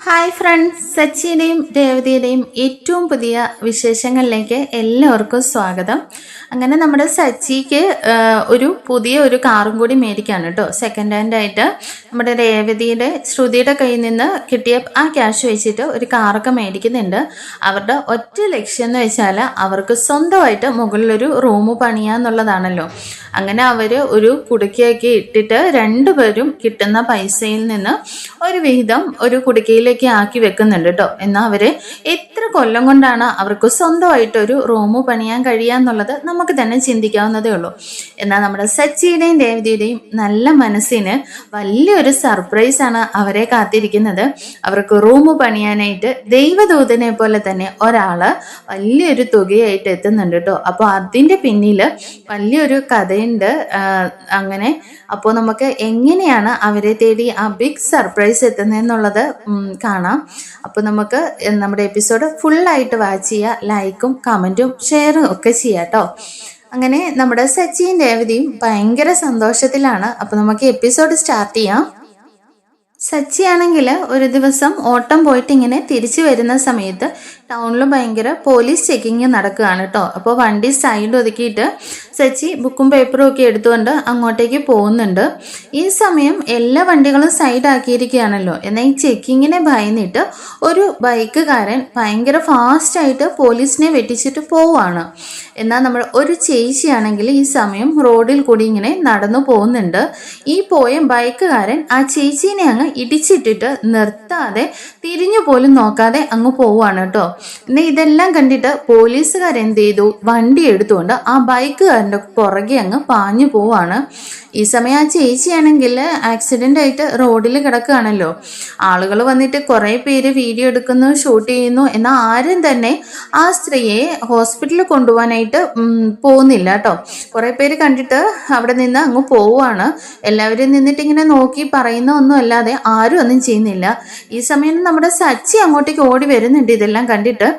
Hi friends, സച്ചിയുടെയും രേവതിയുടെയും ഏറ്റവും പുതിയ വിശേഷങ്ങളിലേക്ക് എല്ലാവർക്കും സ്വാഗതം. അങ്ങനെ നമ്മുടെ സച്ചിക്ക് ഒരു കാറും കൂടി മേടിക്കാണ് കേട്ടോ. സെക്കൻഡ് ഹാൻഡ് ആയിട്ട് നമ്മുടെ രേവതിയുടെ ശ്രുതിയുടെ കയ്യിൽ നിന്ന് കിട്ടിയ ആ ക്യാഷ് വെച്ചിട്ട് ഒരു കാറൊക്കെ മേടിക്കുന്നുണ്ട്. അവരുടെ ഒറ്റ ലക്ഷ്യം എന്ന് വെച്ചാൽ അവർക്ക് സ്വന്തമായിട്ട് മുകളിലൊരു റൂം പണിയാന്നുള്ളതാണല്ലോ. അങ്ങനെ അവർ ഒരു കുടുക്കയൊക്കെ ഇട്ടിട്ട് രണ്ടുപേരും കിട്ടുന്ന പൈസയിൽ നിന്ന് ഒരു വിഹിതം ഒരു കുടുക്കയിലേക്ക് ആക്കി വെക്കുന്നുണ്ട് കേട്ടോ. എന്നാൽ അവർ എത്ര കൊല്ലം കൊണ്ടാണ് അവർക്ക് സ്വന്തമായിട്ടൊരു റൂം പണിയാൻ കഴിയാന്നുള്ളത് നമുക്ക് തന്നെ ചിന്തിക്കാവുന്നതേ ഉള്ളൂ. എന്നാൽ നമ്മുടെ സച്ചിയുടെയും രേവതിയുടെയും നല്ല മനസ്സിന് വലിയൊരു സർപ്രൈസാണ് അവരെ കാത്തിരിക്കുന്നത്. അവർക്ക് റൂം പണിയാനായിട്ട് ദൈവദൂതനെ പോലെ തന്നെ ഒരാള് വലിയൊരു തുകയായിട്ട് എത്തുന്നുണ്ട് കേട്ടോ. അപ്പോൾ അതിൻ്റെ പിന്നിൽ വലിയൊരു കഥയുണ്ട്. അങ്ങനെ അപ്പോൾ നമുക്ക് എങ്ങനെയാണ് അവരെ തേടി ആ ബിഗ് സർപ്രൈസ് എത്തുന്നതെന്നുള്ളത് കാണാം. അപ്പോൾ നമുക്ക് നമ്മുടെ എപ്പിസോഡ് ഫുള്ളായിട്ട് വാച്ച് ചെയ്യുക, ലൈക്കും കമൻറ്റും ഷെയറും ഒക്കെ ചെയ്യാം കേട്ടോ. അങ്ങനെ നമ്മുടെ സച്ചിയും രേവതിയും ഭയങ്കര സന്തോഷത്തിലാണ്. അപ്പോൾ നമുക്ക് എപ്പിസോഡ് സ്റ്റാർട്ട് ചെയ്യാം. സച്ചി ആണെങ്കിൽ ഒരു ദിവസം ഓട്ടം പോയിട്ട് ഇങ്ങനെ തിരിച്ചു വരുന്ന സമയത്ത് ടൗണിൽ ഭയങ്കര പോലീസ് ചെക്കിങ് നടക്കുകയാണ് കേട്ടോ. അപ്പോൾ വണ്ടി സൈഡ് ഒതുക്കിയിട്ട് സച്ചി ബുക്കും പേപ്പറും ഒക്കെ എടുത്തുകൊണ്ട് അങ്ങോട്ടേക്ക് പോകുന്നുണ്ട്. ഈ സമയം എല്ലാ വണ്ടികളും സൈഡ് ആക്കിയിരിക്കുകയാണല്ലോ. എന്നാൽ ഈ ചെക്കിങ്ങിനെ ഭയന്നിട്ട് ഒരു ബൈക്കുകാരൻ ഭയങ്കര ഫാസ്റ്റായിട്ട് പോലീസിനെ വെട്ടിച്ചിട്ട് പോവുകയാണ്. എന്നാൽ നമ്മൾ ഒരു ചേച്ചിയാണെങ്കിൽ ഈ സമയം റോഡിൽ കൂടി ഇങ്ങനെ നടന്നു പോകുന്നുണ്ട്. ഈ പോയ ബൈക്കുകാരൻ ആ ചേച്ചീനെ അങ്ങ് ഇടിച്ചിട്ടിട്ട് നിർത്താതെ തിരിഞ്ഞു പോലും നോക്കാതെ അങ്ങ് പോവുകയാണ് കേട്ടോ. എന്നാൽ ഇതെല്ലാം കണ്ടിട്ട് പോലീസുകാരെന്ത് ചെയ്തു, വണ്ടി എടുത്തുകൊണ്ട് ആ ബൈക്കുകാരൻ്റെ പുറകെ അങ്ങ് പാഞ്ഞു പോവാണ്. ഈ സമയം ആ ചേച്ചിയാണെങ്കിൽ ആക്സിഡൻ്റ് ആയിട്ട് റോഡിൽ കിടക്കുകയാണല്ലോ. ആളുകൾ വന്നിട്ട് കുറേ പേര് വീഡിയോ എടുക്കുന്നു, ഷൂട്ട് ചെയ്യുന്നു. എന്നാൽ ആരും തന്നെ ആ സ്ത്രീയെ ഹോസ്പിറ്റലിൽ കൊണ്ടുപോകാനായിട്ട് പോകുന്നില്ല കേട്ടോ. കുറേ പേര് കണ്ടിട്ട് അവിടെ നിന്ന് അങ്ങ് പോവുകയാണ്. എല്ലാവരും നിന്നിട്ട് ഇങ്ങനെ നോക്കി പറയുന്ന ഒന്നും അല്ലാതെ ആരും ഒന്നും ചെയ്യുന്നില്ല. ഈ സമയം നമ്മുടെ സച്ചി അങ്ങോട്ടേക്ക് ഓടി വരുന്നുണ്ട്. ഇതെല്ലാം കണ്ടിട്ട്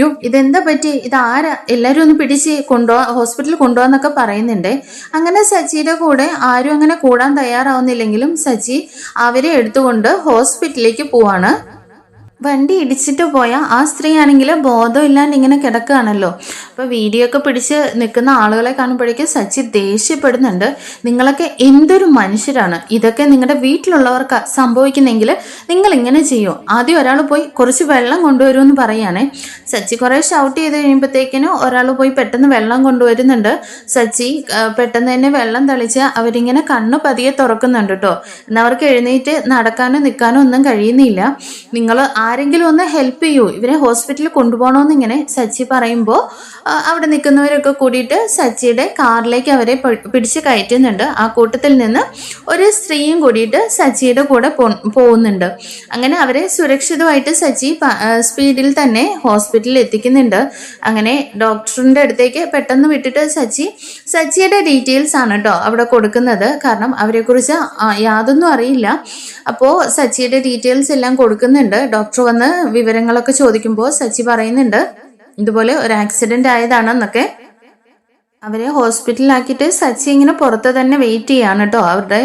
യോ ഇതെന്താ പറ്റി, ഇതാരാ, എല്ലാവരും ഒന്ന് പിടിച്ച് ഹോസ്പിറ്റലിൽ കൊണ്ടുപോകാന്നൊക്കെ പറയുന്നുണ്ട്. അങ്ങനെ സച്ചിയുടെ കൂടെ ആരും അങ്ങനെ കൂടാൻ തയ്യാറാവുന്നില്ലെങ്കിലും സച്ചി അവരെ എടുത്തുകൊണ്ട് ഹോസ്പിറ്റലിലേക്ക് പോവാണ്. വണ്ടി ഇടിച്ചിട്ട് പോയ ആ സ്ത്രീ ആണെങ്കിൽ ബോധമില്ലാണ്ട് ഇങ്ങനെ കിടക്കുകയാണല്ലോ. അപ്പോൾ വീഡിയോ ഒക്കെ പിടിച്ച് നിൽക്കുന്ന ആളുകളെ കാണുമ്പോഴേക്കും സച്ചി ദേഷ്യപ്പെടുന്നുണ്ട്. നിങ്ങളൊക്കെ എന്തൊരു മനുഷ്യരാണ്, ഇതൊക്കെ നിങ്ങളുടെ വീട്ടിലുള്ളവർക്ക് സംഭവിക്കുന്നെങ്കിൽ നിങ്ങൾ ഇങ്ങനെ ചെയ്യോ? ആദ്യം ഒരാൾ പോയി കുറച്ച് വെള്ളം കൊണ്ടുവരുമെന്ന് പറയുകയാണേ. സച്ചി കുറേ ഷൗട്ട് ചെയ്ത് കഴിയുമ്പോഴത്തേക്കിനും ഒരാൾ പോയി പെട്ടെന്ന് വെള്ളം കൊണ്ടുവരുന്നുണ്ട്. സച്ചി പെട്ടെന്ന് തന്നെ വെള്ളം തളിച്ച് അവരിങ്ങനെ കണ്ണ് പതിയെ തുറക്കുന്നുണ്ട് കേട്ടോ. എന്നാൽ അവർക്ക് എഴുന്നേറ്റ് നടക്കാനോ നിൽക്കാനോ ഒന്നും കഴിയുന്നില്ല. നിങ്ങൾ ആരെങ്കിലും ഒന്ന് ഹെൽപ്പ് ചെയ്യൂ, ഇവരെ ഹോസ്പിറ്റലിൽ കൊണ്ടുപോകണമെന്ന് ഇങ്ങനെ സച്ചി പറയുമ്പോൾ അവിടെ നിൽക്കുന്നവരൊക്കെ കൂടിയിട്ട് സച്ചിയുടെ കാറിലേക്ക് അവരെ പിടിച്ച് കയറ്റുന്നുണ്ട്. ആ കൂട്ടത്തിൽ നിന്ന് ഒരു സ്ത്രീയും കൂടിയിട്ട് സച്ചിയുടെ കൂടെ പോകുന്നുണ്ട്. അങ്ങനെ അവരെ സുരക്ഷിതമായിട്ട് സച്ചി സ്പീഡിൽ തന്നെ ഹോസ്പിറ്റലിൽ എത്തിക്കുന്നുണ്ട്. അങ്ങനെ ഡോക്ടറിൻ്റെ അടുത്തേക്ക് പെട്ടെന്ന് വിട്ടിട്ട് സച്ചിയുടെ ഡീറ്റെയിൽസ് ആണ് കേട്ടോ അവിടെ കൊടുക്കുന്നത്. കാരണം അവരെക്കുറിച്ച് യാതൊന്നും അറിയില്ല. അപ്പോൾ സച്ചിയുടെ ഡീറ്റെയിൽസ് എല്ലാം കൊടുക്കുന്നുണ്ട്. ഡോക്ടർ വന്ന് വിവരങ്ങളൊക്കെ ചോദിക്കുമ്പോൾ സച്ചി പറയുന്നുണ്ട് ഇതുപോലെ ഒരു ആക്സിഡന്റ് ആയതാണെന്നൊക്കെ. അവരെ ഹോസ്പിറ്റലിലാക്കിയിട്ട് സച്ചി ഇങ്ങനെ പുറത്ത് തന്നെ വെയിറ്റ് ചെയ്യാണ് കേട്ടോ, അവരുടെ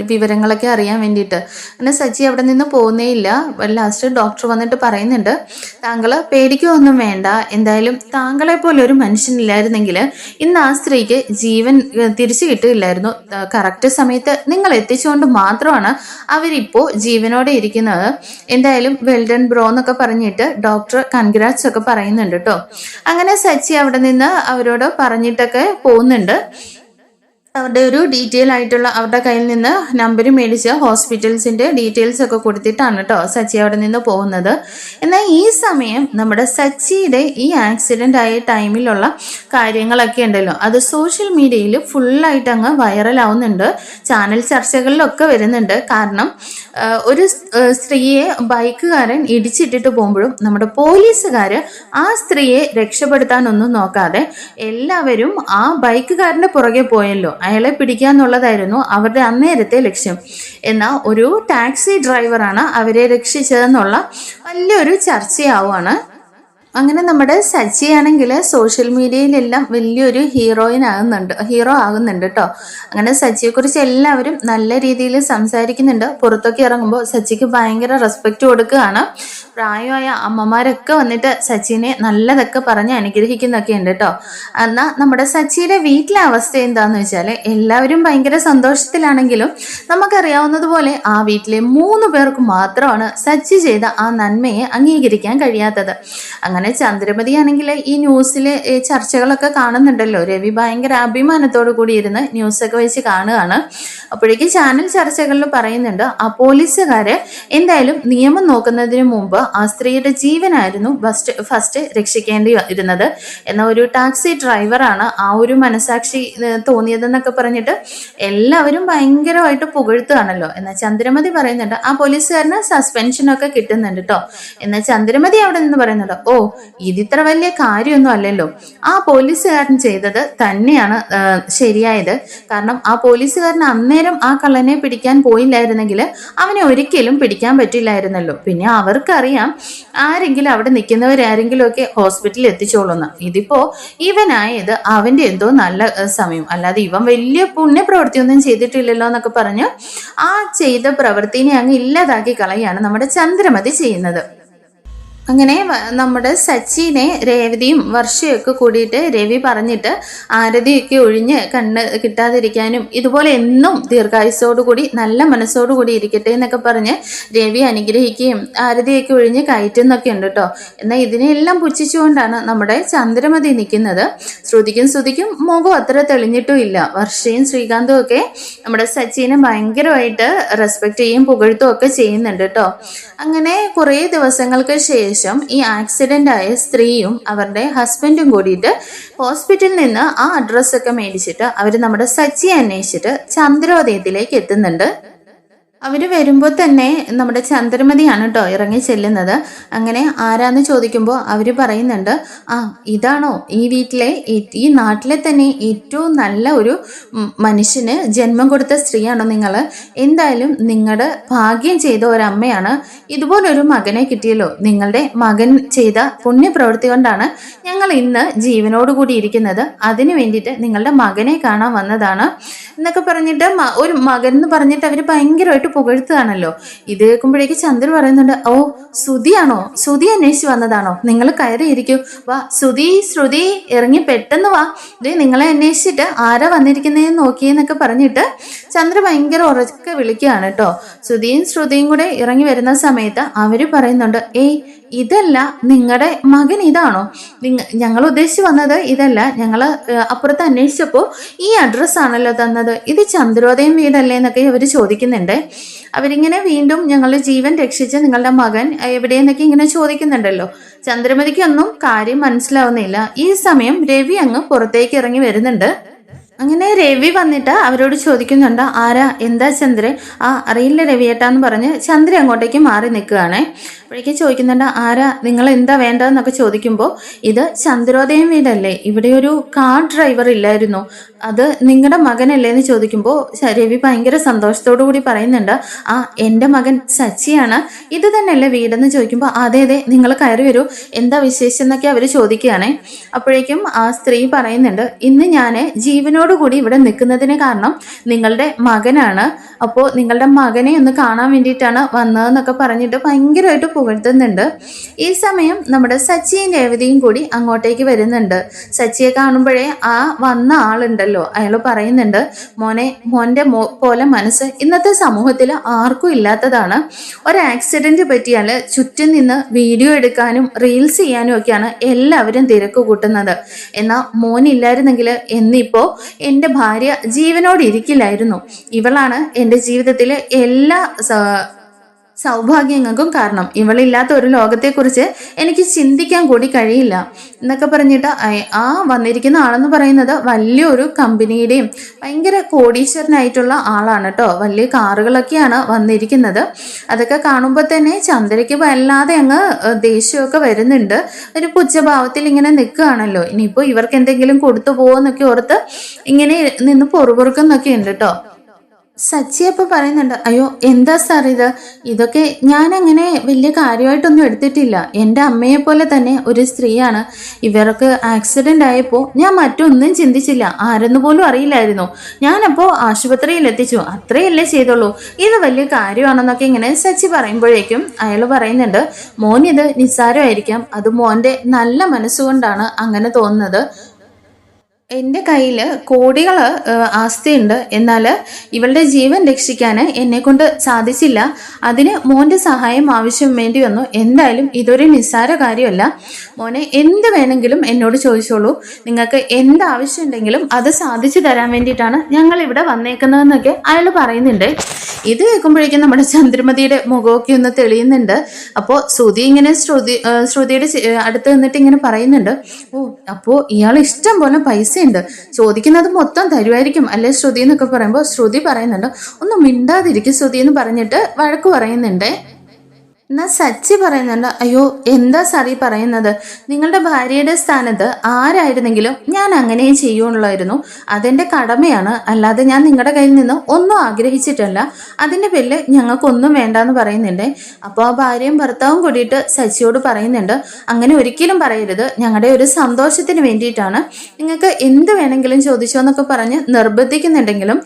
വിവരങ്ങളൊക്കെ അറിയാൻ വേണ്ടിയിട്ട്. അങ്ങനെ സച്ചി അവിടെ നിന്ന് പോകുന്നേയില്ല. ലാസ്റ്റ് ഡോക്ടർ വന്നിട്ട് പറയുന്നുണ്ട് താങ്കൾ പേടിക്കുകയൊന്നും വേണ്ട, എന്തായാലും താങ്കളെ പോലെ ഒരു മനുഷ്യനില്ലായിരുന്നെങ്കിൽ ഇന്ന് ആ സ്ത്രീക്ക് ജീവൻ തിരിച്ചു കിട്ടില്ലായിരുന്നു. കറക്റ്റ് സമയത്ത് നിങ്ങൾ എത്തിച്ചുകൊണ്ട് മാത്രമാണ് അവരിപ്പോൾ ജീവനോടെ ഇരിക്കുന്നത്. എന്തായാലും വെൽഡൺ ബ്രോ എന്നൊക്കെ പറഞ്ഞിട്ട് ഡോക്ടർ കൺഗ്രാറ്റ്സ് ഒക്കെ പറയുന്നുണ്ട് കേട്ടോ. അങ്ങനെ സച്ചി അവിടെ നിന്ന് അവരോട് പറഞ്ഞിട്ടൊക്കെ പോകുന്നുണ്ട്. അവരുടെ ഒരു ഡീറ്റെയിൽ ആയിട്ടുള്ള അവരുടെ കയ്യിൽ നിന്ന് നമ്പർ മേടിച്ച് ഹോസ്പിറ്റൽസിൻ്റെ ഡീറ്റെയിൽസ് ഒക്കെ കൊടുത്തിട്ടാണ് കേട്ടോ സച്ചി അവിടെ നിന്ന് പോകുന്നത്. എന്നാൽ ഈ സമയം നമ്മുടെ സച്ചിയുടെ ഈ ആക്സിഡൻ്റ് ആയ ടൈമിലുള്ള കാര്യങ്ങളൊക്കെ ഉണ്ടല്ലോ, അത് സോഷ്യൽ മീഡിയയിൽ ഫുള്ളായിട്ട് അങ്ങ് വൈറലാവുന്നുണ്ട്. ചാനൽ ചർച്ചകളിലൊക്കെ വരുന്നുണ്ട്. കാരണം ഒരു സ്ത്രീയെ ബൈക്കുകാരൻ ഇടിച്ചിട്ടിട്ട് പോകുമ്പോഴും നമ്മുടെ പോലീസുകാർ ആ സ്ത്രീയെ രക്ഷപ്പെടുത്താനൊന്നും നോക്കാതെ എല്ലാവരും ആ ബൈക്കുകാരൻ്റെ പുറകെ പോയല്ലോ, അയാളെ പിടിക്കാന്നുള്ളതായിരുന്നു അവരുടെ അന്നേരത്തെ ലക്ഷ്യം. എന്നാൽ ഒരു ടാക്സി ഡ്രൈവറാണ് അവരെ രക്ഷിച്ചതെന്നുള്ള വലിയൊരു ചർച്ചയാവുകയാണ്. അങ്ങനെ നമ്മുടെ സച്ചിയാണെങ്കിൽ സോഷ്യൽ മീഡിയയിലെല്ലാം വലിയൊരു ഹീറോ ആകുന്നുണ്ട് കേട്ടോ. അങ്ങനെ സച്ചിയെക്കുറിച്ച് എല്ലാവരും നല്ല രീതിയിൽ സംസാരിക്കുന്നുണ്ട്. പുറത്തൊക്കെ ഇറങ്ങുമ്പോൾ സച്ചിക്ക് ഭയങ്കര റെസ്പെക്റ്റ് കൊടുക്കുകയാണ്. പ്രായമായ അമ്മമാരൊക്കെ വന്നിട്ട് സച്ചിനെ നല്ലതൊക്കെ പറഞ്ഞ് അനുഗ്രഹിക്കുന്നൊക്കെ ഉണ്ട് കേട്ടോ. എന്നാൽ നമ്മുടെ സച്ചിയുടെ വീട്ടിലെ അവസ്ഥ എന്താന്ന് വെച്ചാൽ എല്ലാവരും ഭയങ്കര സന്തോഷത്തിലാണെങ്കിലും നമുക്കറിയാവുന്നതുപോലെ ആ വീട്ടിലെ 3 പേർക്ക് മാത്രമാണ് സച്ചി ചെയ്ത ആ നന്മയെ അംഗീകരിക്കാൻ കഴിയാത്തത്. അങ്ങനെ ചന്ദ്രമതി ആണെങ്കിൽ ഈ ന്യൂസിലെ ചർച്ചകളൊക്കെ കാണുന്നുണ്ടല്ലോ. രവി ഭയങ്കര അഭിമാനത്തോടു കൂടി ഇരുന്ന് ന്യൂസൊക്കെ വെച്ച് കാണുകയാണ്. അപ്പോഴേക്ക് ചാനൽ ചർച്ചകളിൽ പറയുന്നുണ്ട് ആ പോലീസുകാര് എന്തായാലും നിയമം നോക്കുന്നതിന് മുമ്പ് ആ സ്ത്രീയുടെ ജീവനായിരുന്നു ഫസ്റ്റ് രക്ഷിക്കേണ്ടി ഇരുന്നത്. എന്നാൽ ഒരു ടാക്സി ഡ്രൈവറാണ് ആ ഒരു മനസാക്ഷി തോന്നിയതെന്നൊക്കെ പറഞ്ഞിട്ട് എല്ലാവരും ഭയങ്കരമായിട്ട് പുകഴ്ത്തുകയാണല്ലോ. എന്നാൽ ചന്ദ്രമതി പറയുന്നുണ്ട് ആ പോലീസുകാരന് സസ്പെൻഷനൊക്കെ കിട്ടുന്നുണ്ട് കേട്ടോ. എന്നാൽ ചന്ദ്രമതി അവിടെ നിന്ന് പറയുന്നുണ്ട് ഓ ഇതിത്ര വലിയ കാര്യമൊന്നും അല്ലല്ലോ, ആ പോലീസുകാരൻ ചെയ്തത് തന്നെയാണ് ശരിയായത്. കാരണം ആ പോലീസുകാരൻ അന്നേരം ആ കള്ളനെ പിടിക്കാൻ പോയില്ലായിരുന്നെങ്കിൽ അവനെ ഒരിക്കലും പിടിക്കാൻ പറ്റില്ലായിരുന്നല്ലോ. പിന്നെ അവർക്കറിയാം ആരെങ്കിലും അവിടെ നിൽക്കുന്നവരാരെങ്കിലും ഒക്കെ ഹോസ്പിറ്റലിൽ എത്തിച്ചോളുന്ന. ഇതിപ്പോ ഇവനായത് അവന്റെ എന്തോ നല്ല സമയം, അല്ലാതെ ഇവൻ വലിയ പുണ്യപ്രവൃത്തിയൊന്നും ചെയ്തിട്ടില്ലല്ലോ എന്നൊക്കെ പറഞ്ഞ് ആ ചെയ്ത പ്രവൃത്തിനെ അങ്ങ് ഇല്ലാതാക്കി കളയാണ് നമ്മുടെ ചന്ദ്രമതി ചെയ്യുന്നത്. അങ്ങനെ നമ്മുടെ സച്ചിനെ രേവതിയും വർഷയൊക്കെ കൂടിയിട്ട് രവി പറഞ്ഞിട്ട് ആരതിയൊക്കെ ഒഴിഞ്ഞ് കണ്ണ് കിട്ടാതിരിക്കാനും ഇതുപോലെ എന്നും ദീർഘായുസോടുകൂടി നല്ല മനസ്സോടുകൂടി ഇരിക്കട്ടെ എന്നൊക്കെ പറഞ്ഞ് രവി അനുഗ്രഹിക്കുകയും ആരതിയൊക്കെ ഒഴിഞ്ഞ് കയറ്റുന്നൊക്കെ ഉണ്ട് കേട്ടോ. എന്നാൽ ഇതിനെല്ലാം പുച്ഛിച്ചുകൊണ്ടാണ് നമ്മുടെ ചന്ദ്രമതി നിൽക്കുന്നത്. ശ്രുതിക്കും മുഖം അത്ര തെളിഞ്ഞിട്ടും ഇല്ല. വർഷയും ശ്രീകാന്തും ഒക്കെ നമ്മുടെ സച്ചിനെ ഭയങ്കരമായിട്ട് റെസ്പെക്ട് ചെയ്യും പുകഴ്ത്തും ഒക്കെ ചെയ്യുന്നുണ്ട് കേട്ടോ. അങ്ങനെ കുറേ ദിവസങ്ങൾക്ക് ശേഷം ഈ ആക്സിഡന്റ് ആയ സ്ത്രീയും അവരുടെ ഹസ്ബൻഡും കൂടിയിട്ട് ഹോസ്പിറ്റലിൽ നിന്ന് ആ അഡ്രസ്സൊക്കെ മേടിച്ചിട്ട് അവർ നമ്മുടെ സച്ചിയെ അന്വേഷിച്ചിട്ട് ചന്ദ്രോദയത്തിലേക്ക് എത്തുന്നുണ്ട്. അവർ വരുമ്പോൾ തന്നെ നമ്മുടെ ചന്ദ്രമതിയാണ് കേട്ടോ ഇറങ്ങി ചെല്ലുന്നത്. അങ്ങനെ ആരാന്ന് ചോദിക്കുമ്പോൾ അവർ പറയുന്നുണ്ട് ആ ഇതാണോ ഈ വീട്ടിലെ ഈ നാട്ടിലെ തന്നെ ഏറ്റവും നല്ല ഒരു മനുഷ്യന് ജന്മം കൊടുത്ത സ്ത്രീയാണോ നിങ്ങൾ? എന്തായാലും നിങ്ങളുടെ ഭാഗ്യം ചെയ്ത ഒരമ്മയാണ്. ഇതുപോലൊരു മകനെ കിട്ടിയല്ലോ. നിങ്ങളുടെ മകൻ ചെയ്ത പുണ്യപ്രവൃത്തി കൊണ്ടാണ് ഞങ്ങൾ ഇന്ന് ജീവനോടുകൂടി ഇരിക്കുന്നത്. അതിനു വേണ്ടിയിട്ട് നിങ്ങളുടെ മകനെ കാണാൻ വന്നതാണ് എന്നൊക്കെ പറഞ്ഞിട്ട് ഒരു മകൻ എന്ന് പറഞ്ഞിട്ട് അവർ ഭയങ്കരമായിട്ട് പുകഴ്ത്തുകയാണല്ലോ. ഇത് കേൾക്കുമ്പോഴേക്ക് ചന്ദ്ര പറയുന്നുണ്ട് ഓ ശ്രുതിയാണോ, ശ്രുതി അന്വേഷിച്ച് വന്നതാണോ? നിങ്ങൾ കയറിയിരിക്കൂ, വാ ശ്രുതി ഇറങ്ങി പെട്ടെന്ന് വാ, ഇത് നിങ്ങളെ അന്വേഷിച്ചിട്ട് ആരാ വന്നിരിക്കുന്നതെന്ന് നോക്കിയെന്നൊക്കെ പറഞ്ഞിട്ട് ചന്ദ്ര ഭയങ്കര ഉറക്കെ വിളിക്കുകയാണ് കേട്ടോ. ശ്രുതിയും കൂടെ ഇറങ്ങി വരുന്ന സമയത്ത് അവര് പറയുന്നുണ്ട് ഏയ് ഇതല്ല, നിങ്ങളുടെ മകൻ ഇതാണോ? ഞങ്ങൾ ഉദ്ദേശിച്ച് വന്നത് ഇതല്ല, ഞങ്ങൾ അപ്പുറത്ത് അന്വേഷിച്ചപ്പോൾ ഈ അഡ്രസ്സാണല്ലോ തന്നത്, ഇത് ചന്ദ്രോദയം വീടല്ലേ എന്നൊക്കെ അവർ ചോദിക്കുന്നുണ്ട്. അവരിങ്ങനെ വീണ്ടും ഞങ്ങളുടെ ജീവൻ രക്ഷിച്ച് നിങ്ങളുടെ മകൻ എവിടെയെന്നൊക്കെ ഇങ്ങനെ ചോദിക്കുന്നുണ്ടല്ലോ. ചന്ദ്രമതിക്കൊന്നും കാര്യം മനസ്സിലാവുന്നില്ല. ഈ സമയം രവി അങ്ങ് പുറത്തേക്ക് ഇറങ്ങി വരുന്നുണ്ട്. അങ്ങനെ രവി വന്നിട്ട് അവരോട് ചോദിക്കുന്നുണ്ട് ആരാ, എന്താ ചന്ദ്രൻ? അറിയില്ല രവിയേട്ടാന്ന് പറഞ്ഞ് ചന്ദ്ര അങ്ങോട്ടേക്ക് മാറി നിൽക്കുകയാണേ. അപ്പോഴേക്കും ചോദിക്കുന്നുണ്ട് ആരാ, നിങ്ങൾ എന്താ വേണ്ടതെന്നൊക്കെ ചോദിക്കുമ്പോൾ ഇത് ചന്ദ്രോദയം വീടല്ലേ, ഇവിടെ ഒരു കാർ ഡ്രൈവർ ഇല്ലായിരുന്നു, അത് നിങ്ങളുടെ മകനല്ലേ എന്ന് ചോദിക്കുമ്പോൾ രവി ഭയങ്കര സന്തോഷത്തോടു കൂടി പറയുന്നുണ്ട് എൻ്റെ മകൻ സച്ചിയാണ്, ഇത് തന്നെയല്ലേ വീടെന്ന് ചോദിക്കുമ്പോൾ അതെ നിങ്ങൾ കയറി വരൂ, എന്താ വിശേഷം എന്നൊക്കെ അവർ ചോദിക്കുകയാണേ. അപ്പോഴേക്കും ആ സ്ത്രീ പറയുന്നുണ്ട് ഇന്ന് ഞാൻ ജീവനോടുകൂടി ഇവിടെ നിൽക്കുന്നതിന് കാരണം നിങ്ങളുടെ മകനാണ്, അപ്പോൾ നിങ്ങളുടെ മകനെ ഒന്ന് കാണാൻ വേണ്ടിയിട്ടാണ് വന്നതെന്നൊക്കെ പറഞ്ഞിട്ട് ഭയങ്കരമായിട്ട് പുകഴ്ത്തുന്നുണ്ട്. ഈ സമയം നമ്മുടെ സച്ചിയും രേവതിയും കൂടി അങ്ങോട്ടേക്ക് വരുന്നുണ്ട്. സച്ചിയെ കാണുമ്പോഴേ ആ വന്ന ആളുണ്ടല്ലോ അയാൾ പറയുന്നുണ്ട് മോന്റെ പോലെ മനസ്സ് ഇന്നത്തെ സമൂഹത്തിൽ ആർക്കും ഇല്ലാത്തതാണ്. ഒരു ആക്സിഡന്റ് പറ്റിയാൽ ചുറ്റും നിന്ന് വീഡിയോ എടുക്കാനും റീൽസ് ചെയ്യാനും ഒക്കെയാണ് എല്ലാവരും തിരക്ക് കൂട്ടുന്നത്. എന്നാൽ മോനില്ലായിരുന്നെങ്കിൽ എന്നിപ്പോ എൻ്റെ ഭാര്യ ജീവനോട് ഇരിക്കില്ലായിരുന്നു. ഇവളാണ് എൻ്റെ ജീവിതത്തിലെ എല്ലാ സൗഭാഗ്യങ്ങൾക്കും കാരണം. ഇവളില്ലാത്ത ഒരു ലോകത്തെക്കുറിച്ച് എനിക്ക് ചിന്തിക്കാൻ കൂടി കഴിയില്ല എന്നൊക്കെ പറഞ്ഞിട്ട് ആ വന്നിരിക്കുന്ന ആളെന്ന് പറയുന്നത് വലിയൊരു കമ്പനിയുടെയും ഭയങ്കര കോടീശ്വരനായിട്ടുള്ള ആളാണ് കേട്ടോ. വലിയ കാറുകളൊക്കെയാണ് വന്നിരിക്കുന്നത്. അതൊക്കെ കാണുമ്പോൾ തന്നെ ചന്ദ്രയ്ക്ക് വല്ലാതെ അങ്ങ് ദേഷ്യമൊക്കെ വരുന്നുണ്ട്. ഒരു പുച്ഛഭാവത്തിൽ ഇങ്ങനെ നിൽക്കുകയാണല്ലോ. ഇനിയിപ്പോൾ ഇവർക്ക് എന്തെങ്കിലും കൊടുത്തു പോകുമെന്നൊക്കെ ഓർത്ത് ഇങ്ങനെ നിന്ന് പൊറുപൊറുക്കുന്നൊക്കെ ഉണ്ട് കേട്ടോ. സച്ചി അപ്പൊ പറയുന്നുണ്ട്, അയ്യോ എന്താ സാർ ഇതൊക്കെ ഞാൻ അങ്ങനെ വലിയ കാര്യമായിട്ടൊന്നും എടുത്തിട്ടില്ല. എൻ്റെ അമ്മയെ പോലെ തന്നെ ഒരു സ്ത്രീയാണ്. ഇവർക്ക് ആക്സിഡന്റ് ആയപ്പോൾ ഞാൻ മറ്റൊന്നും ചിന്തിച്ചില്ല, ആരെന്ന് പോലും അറിയില്ലായിരുന്നു. ഞാനപ്പോൾ ആശുപത്രിയിൽ എത്തിച്ചു, അത്രയല്ലേ ചെയ്തുള്ളൂ. ഇത് വലിയ കാര്യമാണെന്നൊക്കെ ഇങ്ങനെ സച്ചി പറയുമ്പോഴേക്കും അയാൾ പറയുന്നുണ്ട്, മോൻ ഇത് നിസ്സാരമായിരിക്കാം, അത് മോൻ്റെ നല്ല മനസ്സുകൊണ്ടാണ് അങ്ങനെ തോന്നുന്നത്. എൻ്റെ കയ്യിൽ കോടികൾ ആസ്തിയുണ്ട്, എന്നാൽ ഇവളുടെ ജീവൻ രക്ഷിക്കാൻ എന്നെ കൊണ്ട് സാധിച്ചില്ല. അതിന് മോൻ്റെ സഹായം ആവശ്യം വേണ്ടി വന്നു. എന്തായാലും ഇതൊരു നിസ്സാര കാര്യമല്ല. മോനെ എന്ത് വേണമെങ്കിലും എന്നോട് ചോദിച്ചോളൂ. നിങ്ങൾക്ക് എന്ത് ആവശ്യമുണ്ടെങ്കിലും അത് സാധിച്ചു തരാൻ വേണ്ടിയിട്ടാണ് ഞങ്ങൾ ഇവിടെ വന്നേക്കുന്നതെന്നൊക്കെ അയാൾ പറയുന്നുണ്ട്. ഇത് കേൾക്കുമ്പോഴേക്കും നമ്മുടെ ചന്ദ്രമതിയുടെ മുഖമൊക്കെ ഒന്ന് തെളിയുന്നുണ്ട്. അപ്പോൾ ശ്രുതി ഇങ്ങനെ ശ്രുതിയുടെ അടുത്ത് നിന്നിട്ട് ഇങ്ങനെ പറയുന്നുണ്ട്, ഓ അപ്പോൾ ഇയാൾ ഇഷ്ടം പോലെ പൈസ ഉണ്ട്, ചോദിക്കുന്നത് മൊത്തം തരുമായിരിക്കും അല്ലേ ശ്രുതി എന്നൊക്കെ പറയുമ്പോൾ ശ്രുതി പറയുന്നുണ്ട്, ഒന്നും മിണ്ടാതിരിക്കും ശ്രുതി എന്ന് പറഞ്ഞിട്ട് വഴക്ക് പറയുന്നുണ്ട്. എന്നാൽ സച്ചി പറയുന്നുണ്ട്, അയ്യോ എന്താ സാറി പറയുന്നത്, നിങ്ങളുടെ ഭാര്യയുടെ സ്ഥാനത്ത് ആരായിരുന്നെങ്കിലും ഞാൻ അങ്ങനെയും ചെയ്യുള്ളായിരുന്നു. അതെന്റെ കടമയാണ്, അല്ലാതെ ഞാൻ നിങ്ങളുടെ കയ്യിൽ നിന്ന് ഒന്നും ആഗ്രഹിച്ചിട്ടല്ല. അതിന്റെ പേരിൽ ഞങ്ങൾക്കൊന്നും വേണ്ടാന്ന് പറയുന്നുണ്ട്. അപ്പോൾ ആ ഭാര്യയും ഭർത്താവും കൂടിയിട്ട് സച്ചിയോട് പറയുന്നുണ്ട്, അങ്ങനെ ഒരിക്കലും പറയരുത്, ഞങ്ങളുടെ ഒരു സന്തോഷത്തിന് വേണ്ടിയിട്ടാണ്, നിങ്ങൾക്ക് എന്ത് വേണമെങ്കിലും ചോദിച്ചോ എന്നൊക്കെ പറഞ്ഞ് നിർബന്ധിക്കുന്നുണ്ടെങ്കിലും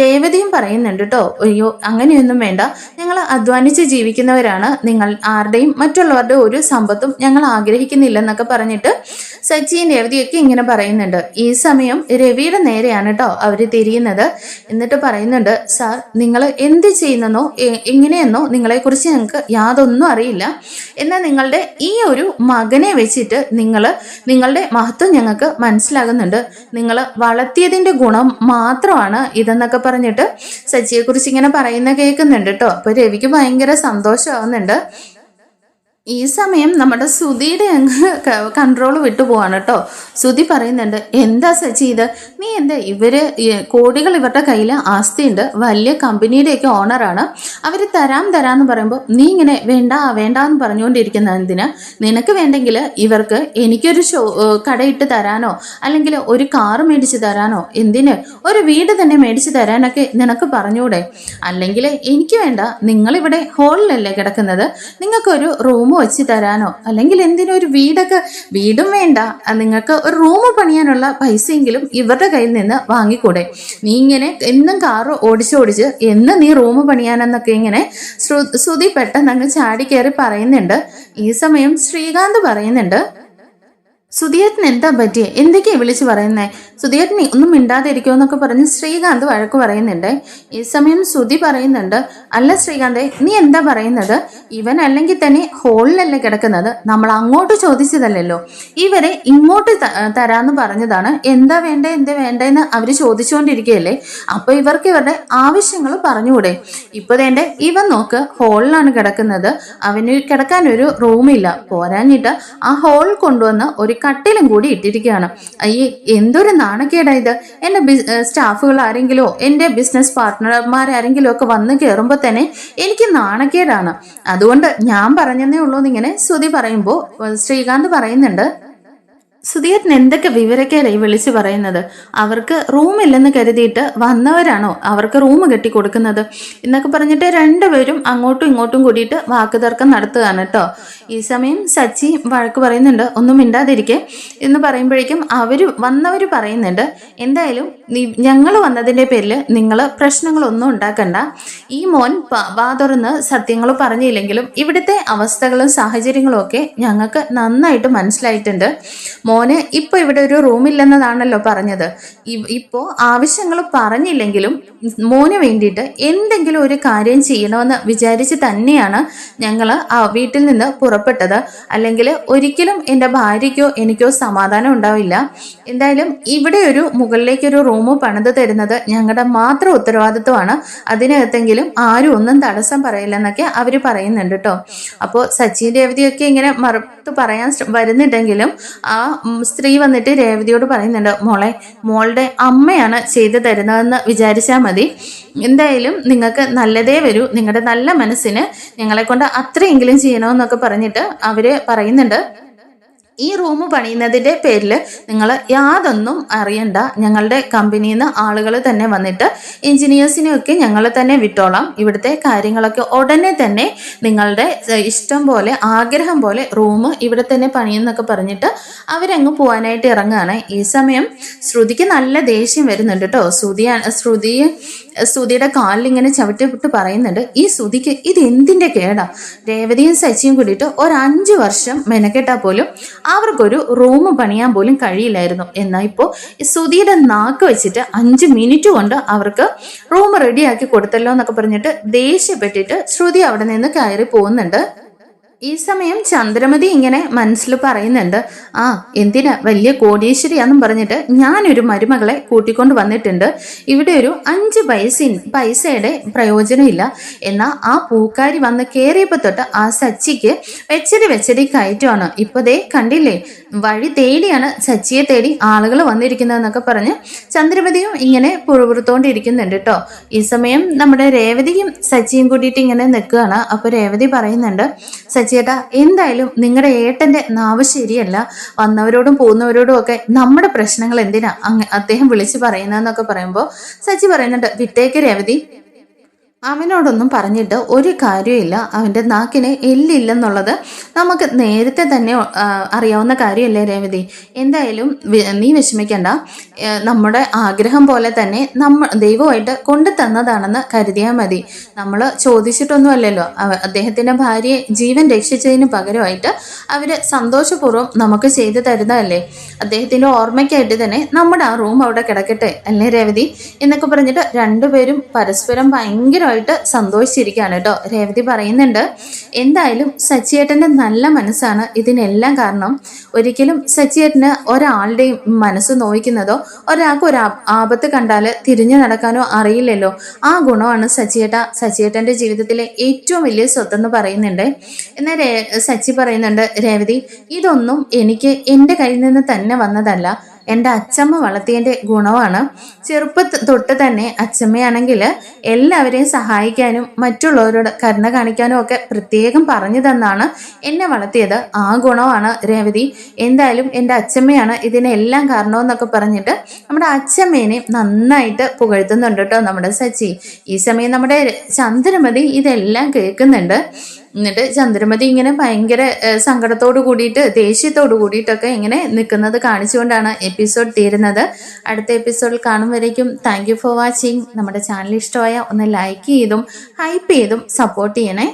രേവതിയും പറയുന്നുണ്ട് കേട്ടോ, അയ്യോ അങ്ങനെയൊന്നും വേണ്ട, ഞങ്ങൾ അധ്വാനിച്ച് ജീവിക്കുന്നവരാണ്, നിങ്ങൾ ആരുടെയും മറ്റുള്ളവരുടെ ഒരു സമ്പത്തും ഞങ്ങൾ ആഗ്രഹിക്കുന്നില്ലെന്നൊക്കെ പറഞ്ഞിട്ട് സച്ചിയും രവിയൊക്കെ ഇങ്ങനെ പറയുന്നുണ്ട്. ഈ സമയം രവിയുടെ നേരെയാണ് കേട്ടോ അവര് തിരിയുന്നത്. എന്നിട്ട് പറയുന്നുണ്ട്, സാർ നിങ്ങൾ എന്ത് ചെയ്യുന്നെന്നോ എങ്ങനെയെന്നോ നിങ്ങളെക്കുറിച്ച് ഞങ്ങൾക്ക് യാതൊന്നും അറിയില്ല. എന്നാൽ നിങ്ങളുടെ ഈ ഒരു മകനെ വെച്ചിട്ട് നിങ്ങളുടെ മഹത്വം ഞങ്ങൾക്ക് മനസ്സിലാകുന്നുണ്ട്. നിങ്ങൾ വളർത്തിയതിന്റെ ഗുണം മാത്രമാണ് ഇതെന്നൊക്കെ പറഞ്ഞിട്ട് സച്ചിയെക്കുറിച്ച് ഇങ്ങനെ പറയുന്ന കേൾക്കുന്നുണ്ട് കേട്ടോ. അപ്പൊ രവിക്ക് ഭയങ്കര സന്തോഷമാവുന്നുണ്ട്. ഈ സമയം നമ്മുടെ ശ്രുതിയുടെ അങ്ങ് കൺട്രോൾ വിട്ടു പോവാണ് കേട്ടോ. ശ്രുതി പറയുന്നുണ്ട്, എന്താ സച്ചി നീ എന്താ കോടികൾ ഇവരുടെ കയ്യിൽ ആസ്തിയുണ്ട്, വലിയ കമ്പനിയുടെയൊക്കെ ഓണറാണ്, അവർ തരാന്ന് പറയുമ്പോൾ നീ ഇങ്ങനെ വേണ്ട എന്ന് പറഞ്ഞുകൊണ്ടിരിക്കുന്ന എന്തിനാ? നിനക്ക് വേണ്ടെങ്കിൽ ഇവർക്ക് എനിക്കൊരു കടയിട്ട് തരാനോ അല്ലെങ്കിൽ ഒരു കാറ് മേടിച്ച് തരാനോ, എന്തിന് ഒരു വീട് തന്നെ മേടിച്ച് തരാനൊക്കെ നിനക്ക് പറഞ്ഞൂടെ? അല്ലെങ്കിൽ എനിക്ക് വേണ്ട, നിങ്ങളിവിടെ ഹോളിലല്ലേ കിടക്കുന്നത്, നിങ്ങൾക്കൊരു റൂം വെച്ച് തരാനോ അല്ലെങ്കിൽ എന്തിനും ഒരു വീടും വേണ്ട, നിങ്ങൾക്ക് ഒരു റൂം പണിയാനുള്ള പൈസയെങ്കിലും ഇവരുടെ കയ്യിൽ നിന്ന് വാങ്ങിക്കൂടെ? നീ ഇങ്ങനെ എന്നും കാറ് ഓടിച്ച് എന്ന് നീ റൂം പണിയാനെന്നൊക്കെ ഇങ്ങനെ ശ്രുതി പെട്ടെന്ന് അങ്ങ് ചാടി കയറി പറയുന്നുണ്ട്. ഈ സമയം ശ്രീകാന്ത് പറയുന്നുണ്ട്, സുധിയേട്ടൻ എന്താ പറ്റിയേ, എന്തൊക്കെയാ വിളിച്ച് പറയുന്നേ? സുധിയേട്ടനെ ഒന്നും മിണ്ടാതിരിക്കുമോ എന്നൊക്കെ പറഞ്ഞ് ശ്രീകാന്ത് വഴക്ക് പറയുന്നുണ്ട്. ഈ സമയം ശ്രുതി പറയുന്നുണ്ട്, അല്ല ശ്രീകാന്തേ നീ എന്താ പറയുന്നത്? ഇവൻ അല്ലെങ്കിൽ തന്നെ ഹോളിലല്ലേ കിടക്കുന്നത്, നമ്മൾ അങ്ങോട്ട് ചോദിച്ചതല്ലല്ലോ, ഇവരെ ഇങ്ങോട്ട് തരാന്ന് പറഞ്ഞതാണ്. എന്താ വേണ്ടെന്ന് അവര് ചോദിച്ചുകൊണ്ടിരിക്കുകയല്ലേ, അപ്പൊ ഇവർക്ക് ഇവരുടെ ആവശ്യങ്ങൾ പറഞ്ഞുകൂടെ? ഇപ്പൊ വേണ്ടേ ഇവൻ നോക്ക്, ഹോളിലാണ് കിടക്കുന്നത്, അവന് കിടക്കാനൊരു റൂമില്ല, പോരാഞ്ഞിട്ട് ആ ഹോൾ കൊണ്ടുവന്ന് ഒരു കട്ടിലും കൂടി ഇട്ടിരിക്കുകയാണ്. അയ്യേ എന്തൊരു നാണക്കേടാ ഇത്. എന്റെ സ്റ്റാഫുകൾ ആരെങ്കിലോ എന്റെ ബിസിനസ് പാർട്ട്ണർമാരാരെങ്കിലും ഒക്കെ വന്ന് കയറുമ്പോൾ തന്നെ എനിക്ക് നാണക്കേടാണ്. അതുകൊണ്ട് ഞാൻ പറഞ്ഞതേ ഉള്ളൂ എന്നിങ്ങനെ ശ്രുതി പറയുമ്പോൾ ശ്രീകാന്ത് പറയുന്നുണ്ട്, സുധിയേട്ടൻ എന്തൊക്കെ വിവരക്കേടായി വിളിച്ചു പറയുന്നത്? അവർക്ക് റൂമില്ലെന്ന് കരുതിയിട്ട് വന്നവരാണോ അവർക്ക് റൂം കെട്ടി കൊടുക്കുന്നത് എന്നൊക്കെ പറഞ്ഞിട്ട് രണ്ടുപേരും അങ്ങോട്ടും ഇങ്ങോട്ടും കൂടിയിട്ട് വാക്കുതർക്കം നടത്തുകയാണ് കേട്ടോ. ഈ സമയം സച്ചി വഴക്ക് പറയുന്നുണ്ട്, ഒന്നും മിണ്ടാതിരിക്കെ എന്ന് പറയുമ്പോഴേക്കും വന്നവർ പറയുന്നുണ്ട്, എന്തായാലും ഞങ്ങൾ വന്നതിൻ്റെ പേരിൽ നിങ്ങൾ പ്രശ്നങ്ങളൊന്നും ഉണ്ടാക്കണ്ട. ഈ മോൻ വാ തുറന്ന് സത്യങ്ങൾ പറഞ്ഞില്ലെങ്കിലും ഇവിടുത്തെ അവസ്ഥകളും സാഹചര്യങ്ങളും ഒക്കെ ഞങ്ങൾക്ക് നന്നായിട്ട് മനസ്സിലായിട്ടുണ്ട്. മോന് ഇപ്പൊ ഇവിടെ ഒരു റൂമില്ലെന്നതാണല്ലോ പറഞ്ഞത്. ഇപ്പോ ആവശ്യങ്ങൾ പറഞ്ഞില്ലെങ്കിലും മോന് വേണ്ടിയിട്ട് എന്തെങ്കിലും ഒരു കാര്യം ചെയ്യണമെന്ന് വിചാരിച്ച് തന്നെയാണ് ഞങ്ങൾ ആ വീട്ടിൽ നിന്ന് പുറപ്പെട്ടത്. അല്ലെങ്കിൽ ഒരിക്കലും എൻ്റെ ഭാര്യയ്ക്കോ എനിക്കോ സമാധാനം ഉണ്ടാവില്ല. എന്തായാലും ഇവിടെ മുകളിലേക്കൊരു റൂം പണിത് തരുന്നത് ഞങ്ങളുടെ മാത്രം ഉത്തരവാദിത്വമാണ്. അതിനകത്തെങ്കിലും ആരും ഒന്നും തടസ്സം പറയില്ലെന്നൊക്കെ അവര് പറയുന്നുണ്ട് കേട്ടോ. അപ്പോൾ സച്ചിൻ രേവതിയൊക്കെ ഇങ്ങനെ മറുത്ത് പറയാൻ വരുന്നുണ്ടെങ്കിലും ആ സ്ത്രീ വന്നിട്ട് രേവതിയോട് പറയുന്നുണ്ട്, മോളുടെ അമ്മയാണ് ചെയ്തു തരുന്നതെന്ന് വിചാരിച്ചാൽ മതി. എന്തായാലും നിങ്ങൾക്ക് നല്ലതേ വരൂ, നിങ്ങളുടെ നല്ല മനസ്സിന് ഞങ്ങളെ കൊണ്ട് അത്രയെങ്കിലും ചെയ്യണമെന്നൊക്കെ പറഞ്ഞിട്ട് അവര് പറയുന്നുണ്ട്. ഈ റൂം പണിയുന്നതിൻ്റെ പേരിൽ നിങ്ങൾ യാതൊന്നും അറിയണ്ട, ഞങ്ങളുടെ കമ്പനിയിൽ നിന്ന് ആളുകൾ തന്നെ വന്നിട്ട് എൻജിനീയേഴ്സിനെയൊക്കെ ഞങ്ങൾ തന്നെ വിട്ടോളാം, ഇവിടുത്തെ കാര്യങ്ങളൊക്കെ ഉടനെ തന്നെ നിങ്ങളുടെ ഇഷ്ടം പോലെ ആഗ്രഹം പോലെ റൂം ഇവിടെ തന്നെ പണിയെന്നൊക്കെ പറഞ്ഞിട്ട് അവരങ്ങ് പോകാനായിട്ട് ഇറങ്ങുകയാണ്. ഈ സമയം ശ്രുതിക്ക് നല്ല ദേഷ്യം വരുന്നുണ്ട് കേട്ടോ. ശ്രുതിയുടെ കാലിൽ ഇങ്ങനെ ചവിട്ടിവിട്ട് പറയുന്നുണ്ട്, ഈ ശ്രുതിക്ക് ഇത് എന്തിൻ്റെ കേടാ, രേവതിയും സച്ചിയും കൂടിയിട്ട് ഒരു 5 വർഷം മെനക്കെട്ടാൽ പോലും അവർക്കൊരു റൂം പണിയാൻ പോലും കഴിയില്ലായിരുന്നു. എന്നാൽ ഇപ്പോൾ ശ്രുതിയുടെ നാക്ക് വെച്ചിട്ട് 5 മിനിറ്റ് കൊണ്ട് അവർക്ക് റൂം റെഡിയാക്കി കൊടുത്തല്ലോ എന്നൊക്കെ പറഞ്ഞിട്ട് ദേഷ്യപ്പെട്ടിട്ട് ശ്രുതി അവിടെ നിന്ന് കയറി പോകുന്നുണ്ട്. ഈ സമയം ചന്ദ്രമതി ഇങ്ങനെ മനസ്സിൽ പറയുന്നുണ്ട്, ആ എന്തിനാ വലിയ കോടീശ്വരിയാന്നും പറഞ്ഞിട്ട് ഞാനൊരു മരുമകളെ കൂട്ടിക്കൊണ്ട് വന്നിട്ടുണ്ട്, ഇവിടെ ഒരു 5 പൈസയുടെ പ്രയോജനമില്ല. എന്നാൽ ആ പൂക്കാരി വന്ന് കയറിയപ്പോൾ തൊട്ട് ആ സച്ചിക്ക് വെച്ചടി കയറ്റമാണ്. ഇപ്പൊ ദേ കണ്ടില്ലേ, വഴി തേടിയാണ് സച്ചിയെ തേടി ആളുകൾ വന്നിരിക്കുന്നതെന്നൊക്കെ പറഞ്ഞ് ചന്ദ്രമതിയും ഇങ്ങനെ പുറപുറത്തോണ്ടിരിക്കുന്നുണ്ട് കേട്ടോ. ഈ സമയം നമ്മുടെ രേവതിയും സച്ചിയും കൂടിയിട്ട് ഇങ്ങനെ നിൽക്കുകയാണ്. അപ്പൊ രേവതി പറയുന്നുണ്ട്, സച്ചിയേട്ടാ എന്തായാലും നിങ്ങളുടെ ഏട്ടന്റെ നാവ് ശരിയല്ല, വന്നവരോടും പോകുന്നവരോടും ഒക്കെ നമ്മുടെ പ്രശ്നങ്ങൾ എന്തിനാ അദ്ദേഹം വിളിച്ചു പറയുന്നതെന്നൊക്കെ പറയുമ്പോൾ സച്ചി പറയുന്നുണ്ട്, വിട്ടേക്ക് രേവതി, അവനോടൊന്നും പറഞ്ഞിട്ട് ഒരു കാര്യമില്ല, അവൻ്റെ നാക്കിന് എല്ലില്ലെന്നുള്ളത് നമുക്ക് നേരത്തെ തന്നെ അറിയാവുന്ന കാര്യമല്ലേ രേവതി. എന്തായാലും നീ വിഷമിക്കണ്ട, നമ്മുടെ ആഗ്രഹം പോലെ തന്നെ ദൈവമായിട്ട് കൊണ്ടു തന്നതാണെന്ന് കരുതിയാൽ മതി. നമ്മൾ ചോദിച്ചിട്ടൊന്നുമല്ലല്ലോ, അദ്ദേഹത്തിൻ്റെ ഭാര്യയെ ജീവൻ രക്ഷിച്ചതിന് പകരമായിട്ട് അവർ സന്തോഷപൂർവ്വം നമുക്ക് ചെയ്തു തരുന്നതല്ലേ. അദ്ദേഹത്തിൻ്റെ ഓർമ്മയ്ക്കായിട്ട് തന്നെ നമ്മുടെ ആ റൂം അവിടെ കിടക്കട്ടെ അല്ലേ രേവതി എന്നൊക്കെ പറഞ്ഞിട്ട് രണ്ടുപേരും പരസ്പരം ഭയങ്കര സന്തോഷിച്ചിരിക്കുകയാണ് കേട്ടോ. രേവതി പറയുന്നുണ്ട്, എന്തായാലും സച്ചിയേട്ടന്റെ നല്ല മനസ്സാണ് ഇതിനെല്ലാം കാരണം. ഒരിക്കലും സച്ചിയേട്ടന് ഒരാളുടെയും മനസ്സ് നോയിക്കുന്നതോ ഒരാൾക്ക് ഒരു ആപത്ത് കണ്ടാൽ തിരിഞ്ഞു നടക്കാനോ അറിയില്ലല്ലോ. ആ ഗുണമാണ് സച്ചിയേട്ടന്റെ ജീവിതത്തിലെ ഏറ്റവും വലിയ സ്വത്തെന്ന് പറയുന്നുണ്ട്. എന്നാൽ സച്ചി പറയുന്നുണ്ട്, രേവതി ഇതൊന്നും എനിക്ക് എൻ്റെ കയ്യിൽ നിന്ന് തന്നെ വന്നതല്ല, എൻ്റെ അച്ചമ്മ വളർത്തിയതിൻ്റെ ഗുണമാണ്. തൊട്ട് തന്നെ അച്ചമ്മയാണെങ്കിൽ എല്ലാവരെയും സഹായിക്കാനും മറ്റുള്ളവരോട് കരുണ കാണിക്കാനും ഒക്കെ പ്രത്യേകം പറഞ്ഞു തന്നാണ് എന്നെ വളർത്തിയത്. ആ ഗുണമാണ് രേവതി. എന്തായാലും എൻ്റെ അച്ചമ്മയാണ് ഇതിനെല്ലാം കാരണമെന്നൊക്കെ പറഞ്ഞിട്ട് നമ്മുടെ അച്ചമ്മേനെ നന്നായിട്ട് പുകഴ്ത്തുന്നുണ്ട് കേട്ടോ നമ്മുടെ സച്ചി. ഈ സമയം നമ്മുടെ ചന്ദ്രമതി ഇതെല്ലാം കേൾക്കുന്നുണ്ട്. എന്നിട്ട് ചന്ദ്രമതി ഇങ്ങനെ ഭയങ്കര സങ്കടത്തോട് കൂടിയിട്ട് ദേഷ്യത്തോട് കൂടിയിട്ടൊക്കെ ഇങ്ങനെ നിൽക്കുന്നത് കാണിച്ചുകൊണ്ടാണ് എപ്പിസോഡ് തീരുന്നത്. അടുത്ത എപ്പിസോഡിൽ കാണും വരേക്കും താങ്ക് യു ഫോർ വാച്ചിങ്. നമ്മുടെ ചാനൽ ഇഷ്ടമായ ഒന്ന് ലൈക്ക് ചെയ്തും ഹൈപ്പ് ചെയ്തും സപ്പോർട്ട് ചെയ്യണേ.